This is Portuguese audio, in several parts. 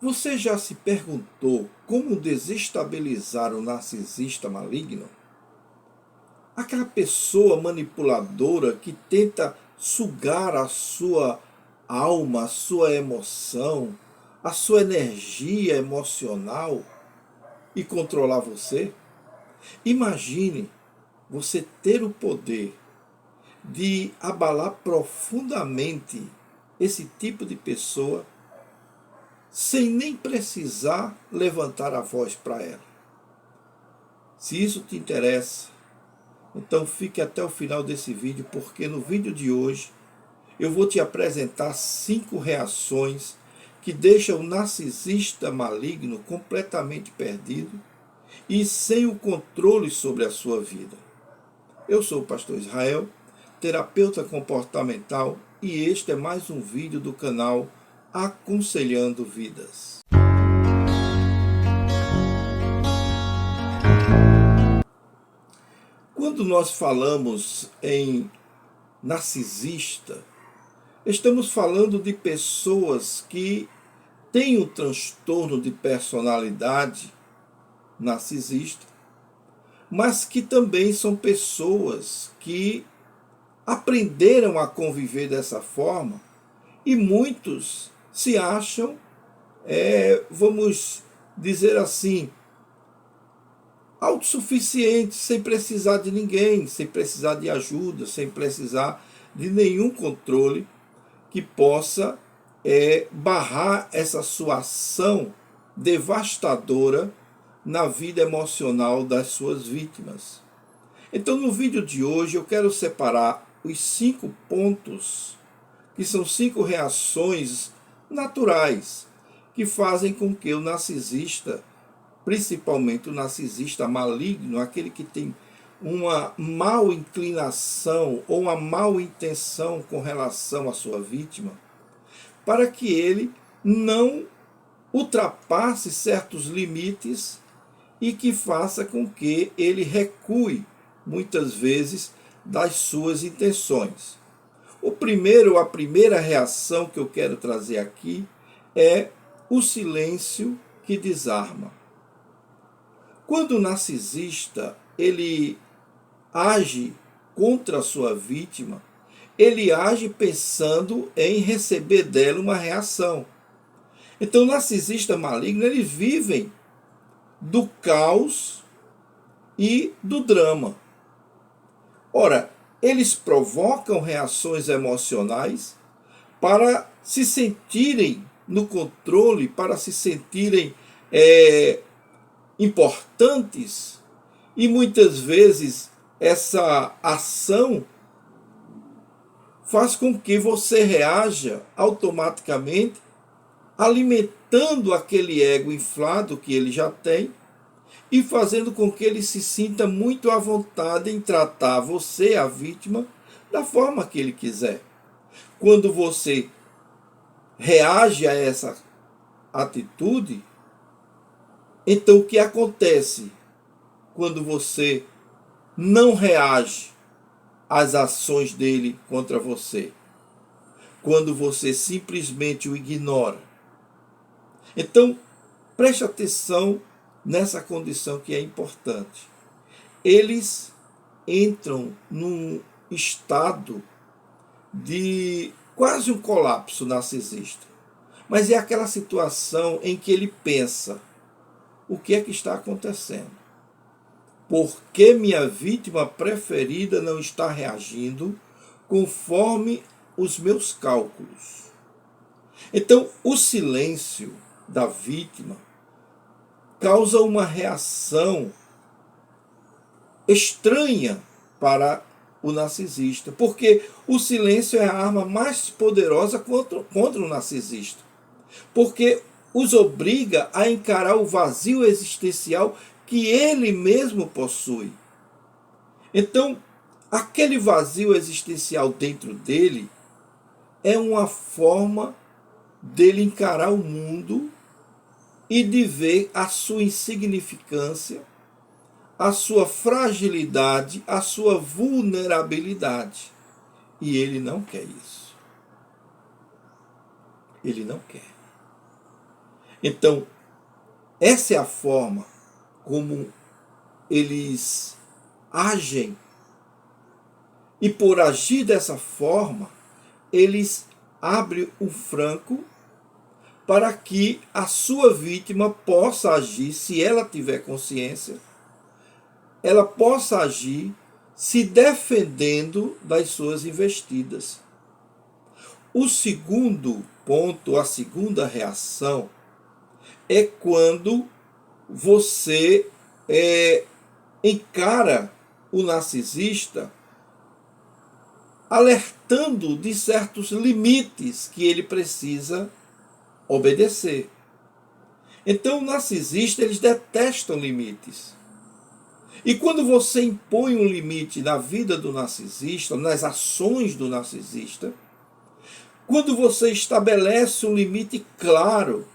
Você já se perguntou como desestabilizar o narcisista maligno? Aquela pessoa manipuladora que tenta sugar a sua alma, a sua emoção, a sua energia emocional e controlar você? Imagine você ter o poder de abalar profundamente esse tipo de pessoa sem nem precisar levantar a voz para ela. Se isso te interessa, então fique até o final desse vídeo, porque no vídeo de hoje eu vou te apresentar 5 reações que deixam o narcisista maligno completamente perdido e sem o controle sobre a sua vida. Eu sou o pastor Israel, terapeuta comportamental, e este é mais um vídeo do canal Aconselhando Vidas. Quando nós falamos em narcisista, estamos falando de pessoas que têm um transtorno de personalidade narcisista, mas que também são pessoas que aprenderam a conviver dessa forma e muitos se acham, vamos dizer assim, autossuficientes, sem precisar de ninguém, sem precisar de ajuda, sem precisar de nenhum controle que possa barrar essa sua ação devastadora na vida emocional das suas vítimas. Então, no vídeo de hoje, eu quero separar os 5 pontos, que são 5 reações naturais, que fazem com que o narcisista, principalmente o narcisista maligno, aquele que tem uma mal inclinação ou uma mal intenção com relação à sua vítima, para que ele não ultrapasse certos limites e que faça com que ele recue, muitas vezes, das suas intenções. A primeira reação que eu quero trazer aqui é o silêncio que desarma. Quando o narcisista ele age contra a sua vítima, ele age pensando em receber dela uma reação. Então, o narcisista maligno, eles vivem do caos e do drama. Ora, eles provocam reações emocionais para se sentirem no controle, para se sentirem importantes, e muitas vezes essa ação faz com que você reaja automaticamente, alimentando aquele ego inflado que ele já tem e fazendo com que ele se sinta muito à vontade em tratar você, a vítima, da forma que ele quiser. Quando você reage a essa atitude, então o que acontece quando você não reage às ações dele contra você? Quando você simplesmente o ignora. Então, preste atenção nessa condição que é importante. Eles entram num estado de quase um colapso narcisista. Mas é aquela situação em que ele pensa: o que é que está acontecendo? Por que minha vítima preferida não está reagindo conforme os meus cálculos? Então, o silêncio da vítima causa uma reação estranha para o narcisista, porque o silêncio é a arma mais poderosa contra o narcisista, porque os obriga a encarar o vazio existencial que ele mesmo possui. Então, aquele vazio existencial dentro dele é uma forma dele encarar o mundo e de ver a sua insignificância, a sua fragilidade, a sua vulnerabilidade. E ele não quer isso. Ele não quer. Então, essa é a forma como eles agem. E por agir dessa forma, eles abrem o flanco para que a sua vítima possa agir, se ela tiver consciência, ela possa agir se defendendo das suas investidas. O segundo ponto, a segunda reação, é quando você encara o narcisista alertando de certos limites que ele precisa obedecer. Então, o narcisista, eles detestam limites. E quando você impõe um limite na vida do narcisista, nas ações do narcisista, quando você estabelece um limite claro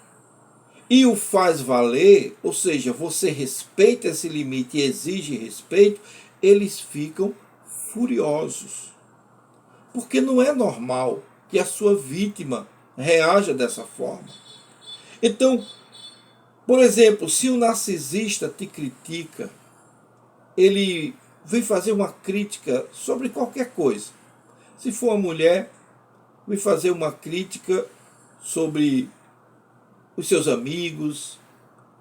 e o faz valer, ou seja, você respeita esse limite e exige respeito, eles ficam furiosos. Porque não é normal que a sua vítima reaja dessa forma. Então, por exemplo, se o narcisista te critica, ele vem fazer uma crítica sobre qualquer coisa. Se for uma mulher, vem fazer uma crítica sobre os seus amigos,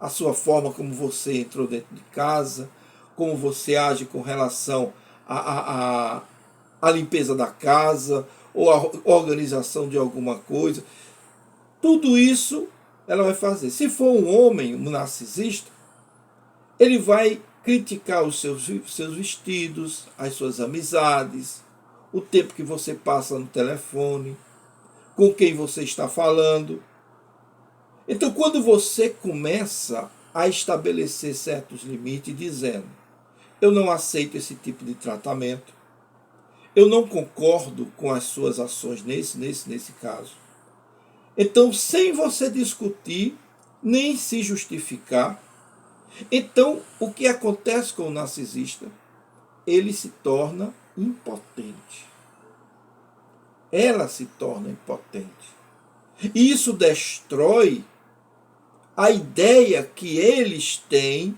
a sua forma como você entrou dentro de casa, como você age com relação à limpeza da casa, ou à organização de alguma coisa. Tudo isso ela vai fazer. Se for um homem, um narcisista, ele vai criticar os seus vestidos, as suas amizades, o tempo que você passa no telefone, com quem você está falando. Então, quando você começa a estabelecer certos limites, dizendo: eu não aceito esse tipo de tratamento, eu não concordo com as suas ações nesse caso. Então, sem você discutir, nem se justificar, então, o que acontece com o narcisista? Ele se torna impotente. Ela se torna impotente. E isso destrói a ideia que eles têm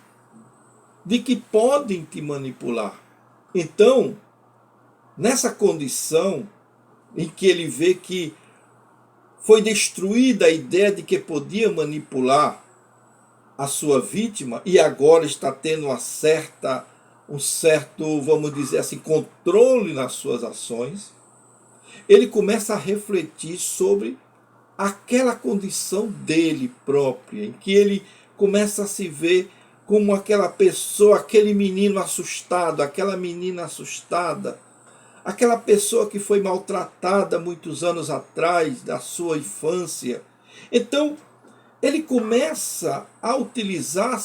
de que podem te manipular. Então, nessa condição em que ele vê que foi destruída a ideia de que podia manipular a sua vítima e agora está tendo um certo, vamos dizer assim, controle nas suas ações, ele começa a refletir sobre aquela condição dele própria, em que ele começa a se ver como aquela pessoa, aquele menino assustado, aquela menina assustada, aquela pessoa que foi maltratada muitos anos atrás, da sua infância. Então, ele começa a utilizar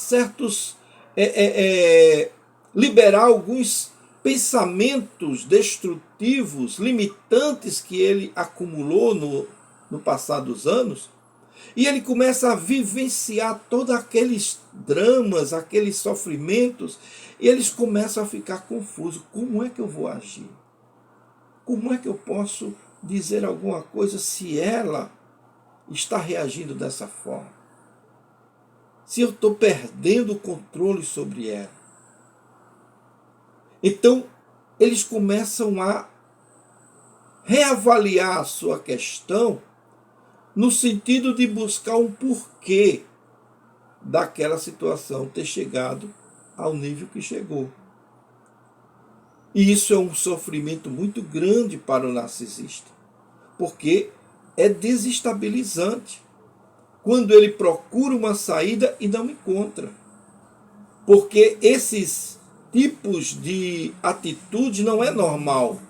liberar alguns pensamentos destrutivos, limitantes que ele acumulou no passar dos anos, e ele começa a vivenciar todos aqueles dramas, aqueles sofrimentos, e eles começam a ficar confusos. Como é que eu vou agir? Como é que eu posso dizer alguma coisa se ela está reagindo dessa forma? Se eu estou perdendo o controle sobre ela. Então, eles começam a reavaliar a sua questão no sentido de buscar um porquê daquela situação ter chegado ao nível que chegou. E isso é um sofrimento muito grande para o narcisista, porque é desestabilizante quando ele procura uma saída e não encontra. Porque esses tipos de atitude não é normal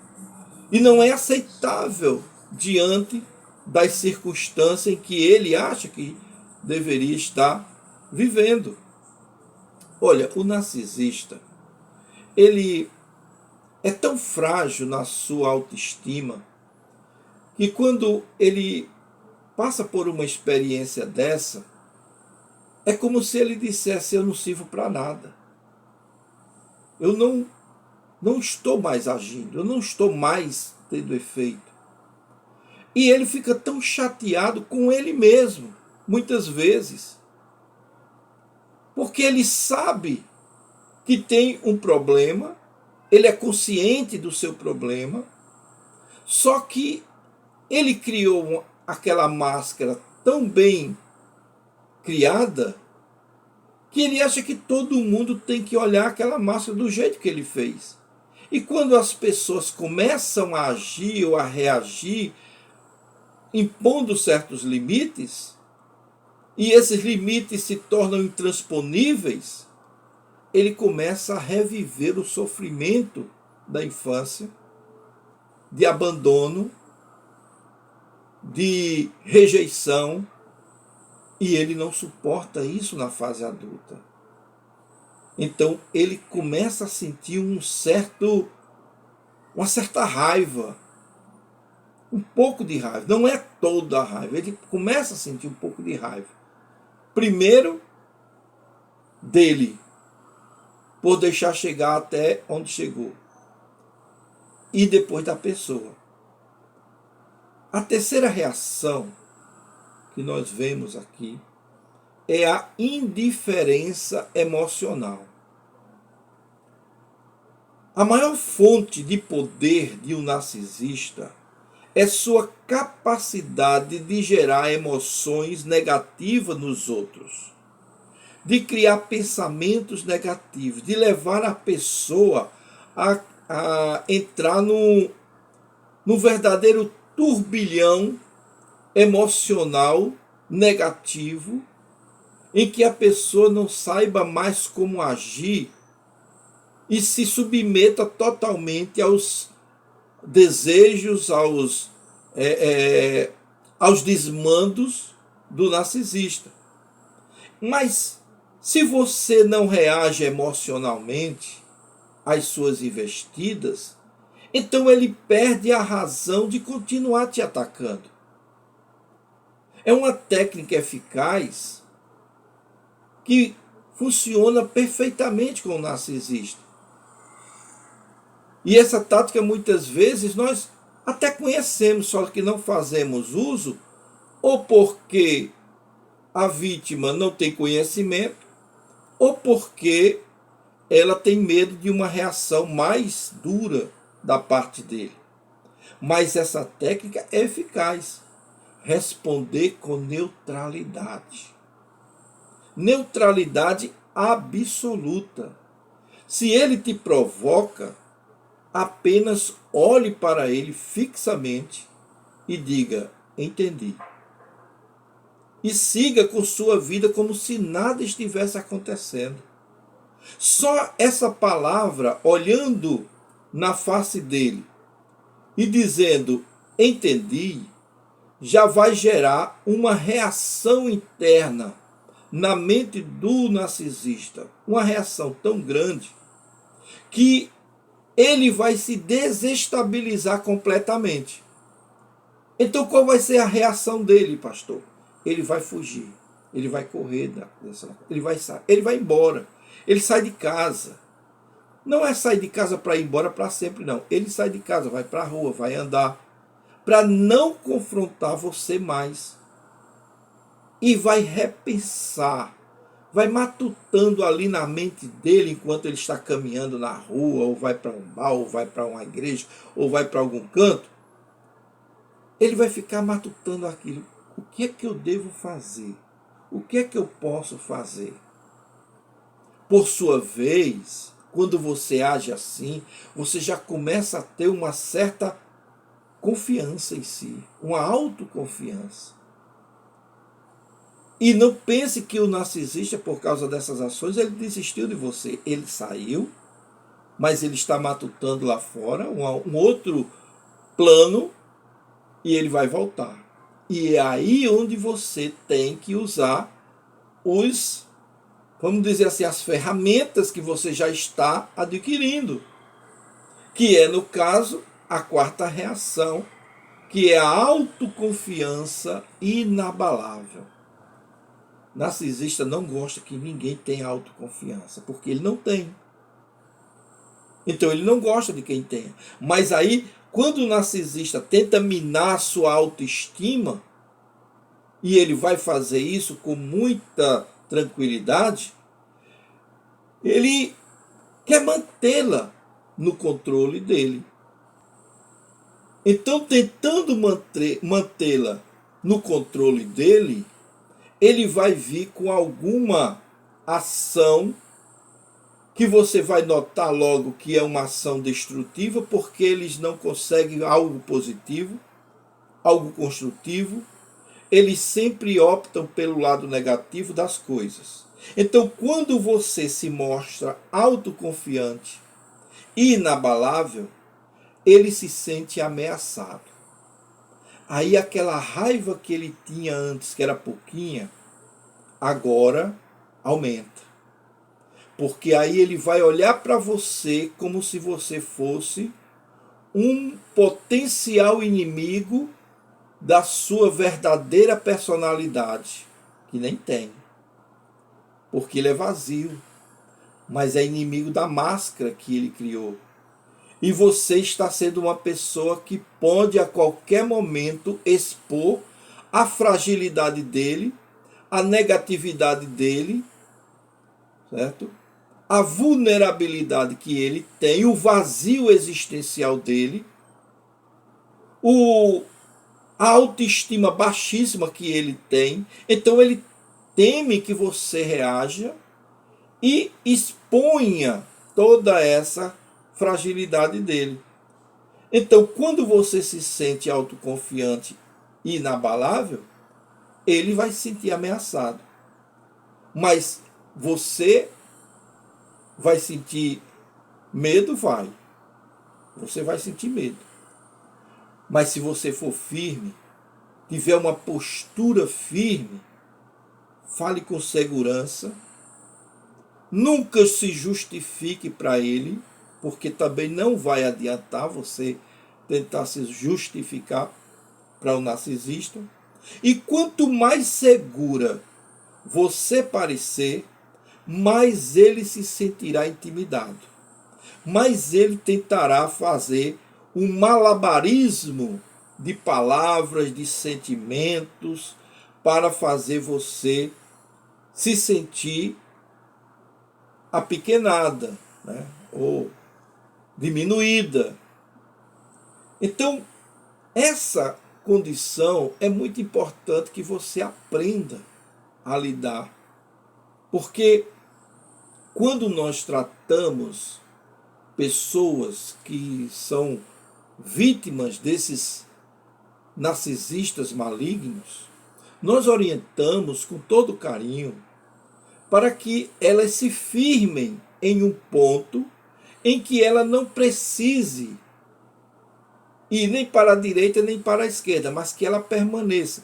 e não é aceitável diante das circunstâncias em que ele acha que deveria estar vivendo. Olha, o narcisista, ele é tão frágil na sua autoestima que quando ele passa por uma experiência dessa, é como se ele dissesse: eu não sirvo para nada. Eu não estou mais agindo, eu não estou mais tendo efeito. E ele fica tão chateado com ele mesmo, muitas vezes, porque ele sabe que tem um problema, ele é consciente do seu problema, só que ele criou aquela máscara tão bem criada que ele acha que todo mundo tem que olhar aquela máscara do jeito que ele fez. E quando as pessoas começam a agir ou a reagir, impondo certos limites, e esses limites se tornam intransponíveis, ele começa a reviver o sofrimento da infância, de abandono, de rejeição, e ele não suporta isso na fase adulta. Então ele começa a sentir uma certa raiva, um pouco de raiva. Não é toda a raiva, ele começa a sentir um pouco de raiva. Primeiro, dele, por deixar chegar até onde chegou. E depois da pessoa. A terceira reação que nós vemos aqui é a indiferença emocional. A maior fonte de poder de um narcisista é sua capacidade de gerar emoções negativas nos outros, de criar pensamentos negativos, de levar a pessoa a entrar no verdadeiro turbilhão emocional negativo, em que a pessoa não saiba mais como agir e se submeta totalmente aos desejos, aos desmandos do narcisista. Mas se você não reage emocionalmente às suas investidas, então ele perde a razão de continuar te atacando. É uma técnica eficaz que funciona perfeitamente com o narcisista. E essa tática muitas vezes nós até conhecemos, só que não fazemos uso, ou porque a vítima não tem conhecimento, ou porque ela tem medo de uma reação mais dura da parte dele. Mas essa técnica é eficaz. Responder com neutralidade. Neutralidade absoluta. Se ele te provoca, apenas olhe para ele fixamente e diga: entendi. E siga com sua vida como se nada estivesse acontecendo. Só essa palavra, olhando na face dele e dizendo entendi, já vai gerar uma reação interna na mente do narcisista, uma reação tão grande que ele vai se desestabilizar completamente. Então qual vai ser a reação dele, pastor? Ele vai fugir, ele vai correr, ele vai embora, ele sai de casa. Não é sair de casa para ir embora para sempre, não. Ele sai de casa, vai para a rua, vai andar, para não confrontar você mais. E vai repensar, vai matutando ali na mente dele enquanto ele está caminhando na rua, ou vai para um bar, ou vai para uma igreja, ou vai para algum canto. Ele vai ficar matutando aquilo. O que é que eu devo fazer? O que é que eu posso fazer? Por sua vez, quando você age assim, você já começa a ter uma certa confiança em si, uma autoconfiança. E não pense que o narcisista, por causa dessas ações, ele desistiu de você. Ele saiu, mas ele está matutando lá fora um outro plano e ele vai voltar. E é aí onde você tem que usar vamos dizer assim, as ferramentas que você já está adquirindo. Que é, no caso, a quarta reação, que é a autoconfiança inabalável. Narcisista não gosta que ninguém tenha autoconfiança, porque ele não tem. Então ele não gosta de quem tenha. Mas aí, quando o narcisista tenta minar a sua autoestima, e ele vai fazer isso com muita tranquilidade, ele quer mantê-la no controle dele. Então, tentando mantê-la no controle dele, ele vai vir com alguma ação que você vai notar logo que é uma ação destrutiva, porque eles não conseguem algo positivo, algo construtivo. Eles sempre optam pelo lado negativo das coisas. Então, quando você se mostra autoconfiante e inabalável, ele se sente ameaçado. Aí aquela raiva que ele tinha antes, que era pouquinha, agora aumenta. Porque aí ele vai olhar para você como se você fosse um potencial inimigo da sua verdadeira personalidade, que nem tem. Porque ele é vazio, mas é inimigo da máscara que ele criou. E você está sendo uma pessoa que pode a qualquer momento expor a fragilidade dele, a negatividade dele, certo? A vulnerabilidade que ele tem, o vazio existencial dele, a autoestima baixíssima que ele tem. Então ele teme que você reaja e exponha toda essa fragilidade dele. Então, quando você se sente autoconfiante e inabalável, ele vai se sentir ameaçado. Mas você vai sentir medo? Vai. Você vai sentir medo. Mas se você for firme, tiver uma postura firme, fale com segurança, nunca se justifique para ele, porque também não vai adiantar você tentar se justificar para o narcisista. E quanto mais segura você parecer, mais ele se sentirá intimidado. Mais ele tentará fazer um malabarismo de palavras, de sentimentos, para fazer você se sentir apequenada, né? Ou diminuída. Então, essa condição é muito importante que você aprenda a lidar. Porque quando nós tratamos pessoas que são vítimas desses narcisistas malignos, nós orientamos com todo carinho para que elas se firmem em um ponto em que ela não precise ir nem para a direita nem para a esquerda, mas que ela permaneça.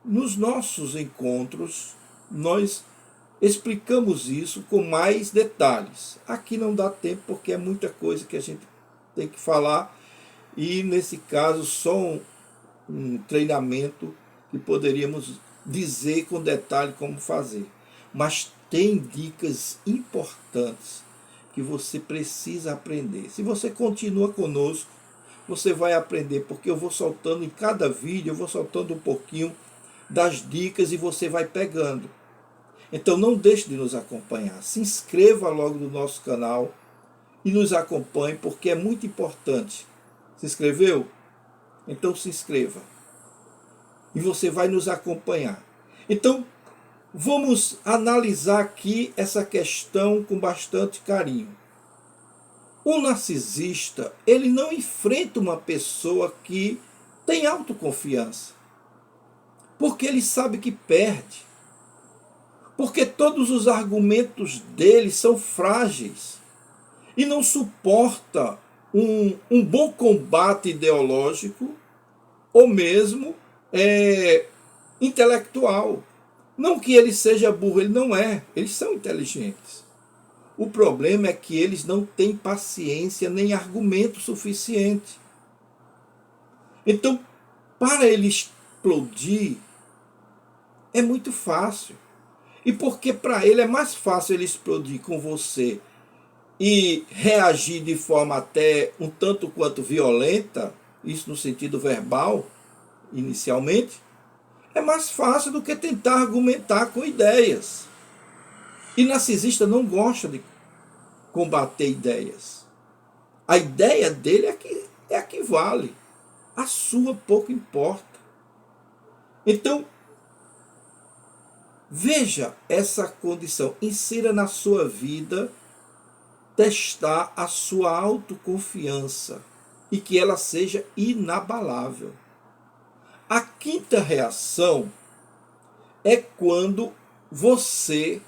Nos nossos encontros, nós explicamos isso com mais detalhes. Aqui não dá tempo porque é muita coisa que a gente tem que falar e, nesse caso, só um treinamento que poderíamos dizer com detalhe como fazer. Mas tem dicas importantes que você precisa aprender. Se você continua conosco, você vai aprender, porque eu vou soltando em cada vídeo, eu vou soltando um pouquinho das dicas e você vai pegando. Então não deixe de nos acompanhar. Se inscreva logo no nosso canal e nos acompanhe, porque é muito importante. Se inscreveu? Então se inscreva. E você vai nos acompanhar. Então, vamos analisar aqui essa questão com bastante carinho. O narcisista, ele não enfrenta uma pessoa que tem autoconfiança, porque ele sabe que perde. Porque todos os argumentos dele são frágeis e não suporta um bom combate ideológico ou mesmo intelectual. Não que ele seja burro, ele não é. Eles são inteligentes. O problema é que eles não têm paciência nem argumento suficiente. Então, para ele explodir, é muito fácil. E porque para ele é mais fácil ele explodir com você e reagir de forma até um tanto quanto violenta, isso no sentido verbal, inicialmente, é mais fácil do que tentar argumentar com ideias. E narcisista não gosta de combater ideias. A ideia dele é a que vale. A sua pouco importa. Então, veja essa condição. Insira na sua vida testar a sua autoconfiança e que ela seja inabalável. A quinta reação é quando você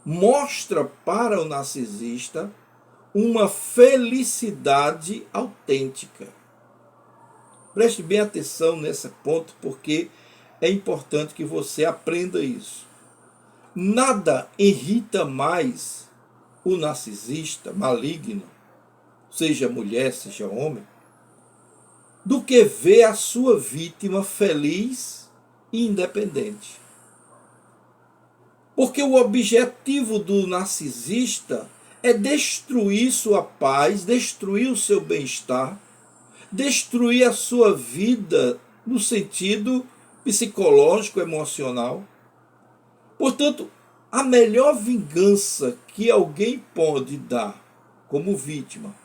mostra para o narcisista uma felicidade autêntica. Preste bem atenção nesse ponto, porque é importante que você aprenda isso. Nada irrita mais o narcisista maligno, seja mulher, seja homem, do que ver a sua vítima feliz e independente. Porque o objetivo do narcisista é destruir sua paz, destruir o seu bem-estar, destruir a sua vida no sentido psicológico, emocional. Portanto, a melhor vingança que alguém pode dar como vítima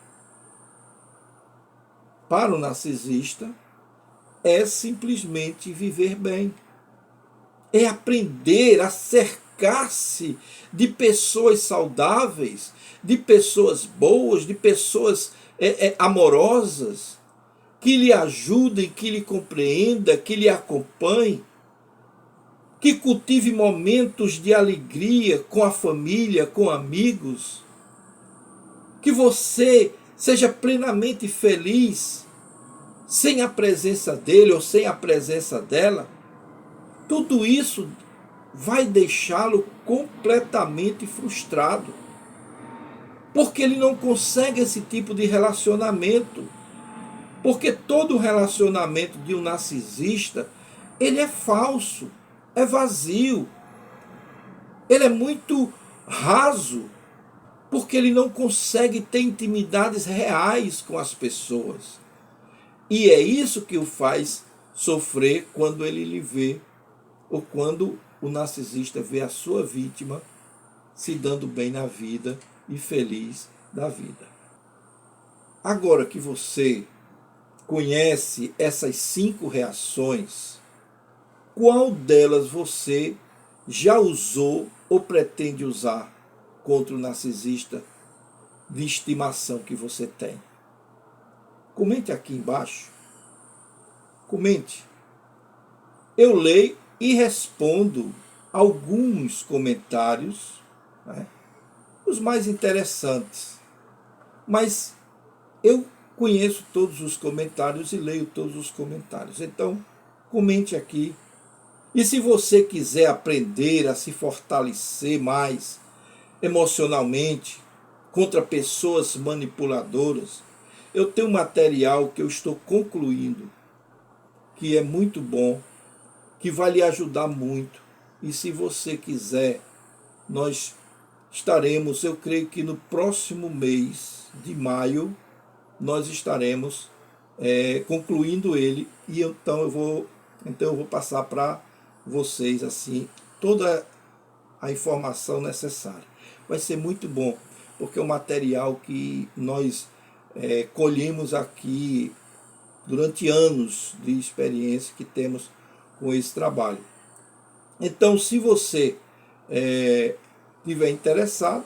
para o narcisista é simplesmente viver bem. É aprender a cercar-se de pessoas saudáveis, de pessoas boas, de pessoas amorosas, que lhe ajudem, que lhe compreendam, que lhe acompanhem, que cultive momentos de alegria com a família, com amigos, que você seja plenamente feliz sem a presença dele ou sem a presença dela. Tudo isso vai deixá-lo completamente frustrado, porque ele não consegue esse tipo de relacionamento. Porque todo relacionamento de um narcisista, ele é falso, é vazio, ele é muito raso, porque ele não consegue ter intimidades reais com as pessoas. E é isso que o faz sofrer quando ele lhe vê, ou quando o narcisista vê a sua vítima se dando bem na vida e feliz da vida. Agora que você conhece essas 5 reações, qual delas você já usou ou pretende usar contra o narcisista de estimação que você tem? Comente aqui embaixo. Comente. Eu leio e respondo alguns comentários, né, os mais interessantes. Mas eu conheço todos os comentários e leio todos os comentários. Então, comente aqui. E se você quiser aprender a se fortalecer mais emocionalmente contra pessoas manipuladoras, eu tenho um material que eu estou concluindo, que é muito bom, que vai lhe ajudar muito. E se você quiser, nós estaremos, eu creio que no próximo mês de maio, nós estaremos concluindo ele, e então eu vou passar para vocês assim toda a informação necessária. Vai ser muito bom, porque é um material que nós colhemos aqui durante anos de experiência que temos com esse trabalho. Então, se você estiver interessado,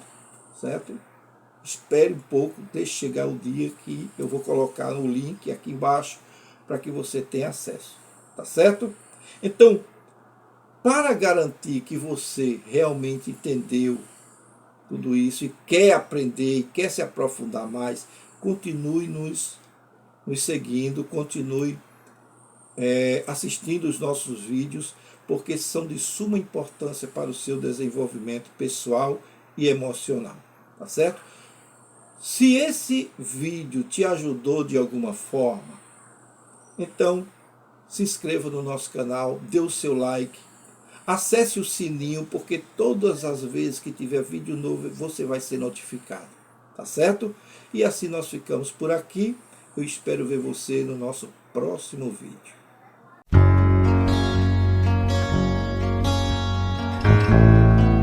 certo? Espere um pouco, deixe chegar o dia que eu vou colocar no link aqui embaixo para que você tenha acesso, tá certo? Então, para garantir que você realmente entendeu tudo isso e quer aprender e quer se aprofundar mais, continue nos seguindo, continue assistindo os nossos vídeos, porque são de suma importância para o seu desenvolvimento pessoal e emocional, tá certo? Se esse vídeo te ajudou de alguma forma, então se inscreva no nosso canal, dê o seu like, acesse o sininho, porque todas as vezes que tiver vídeo novo você vai ser notificado, tá certo? E assim nós ficamos por aqui. Eu espero ver você no nosso próximo vídeo.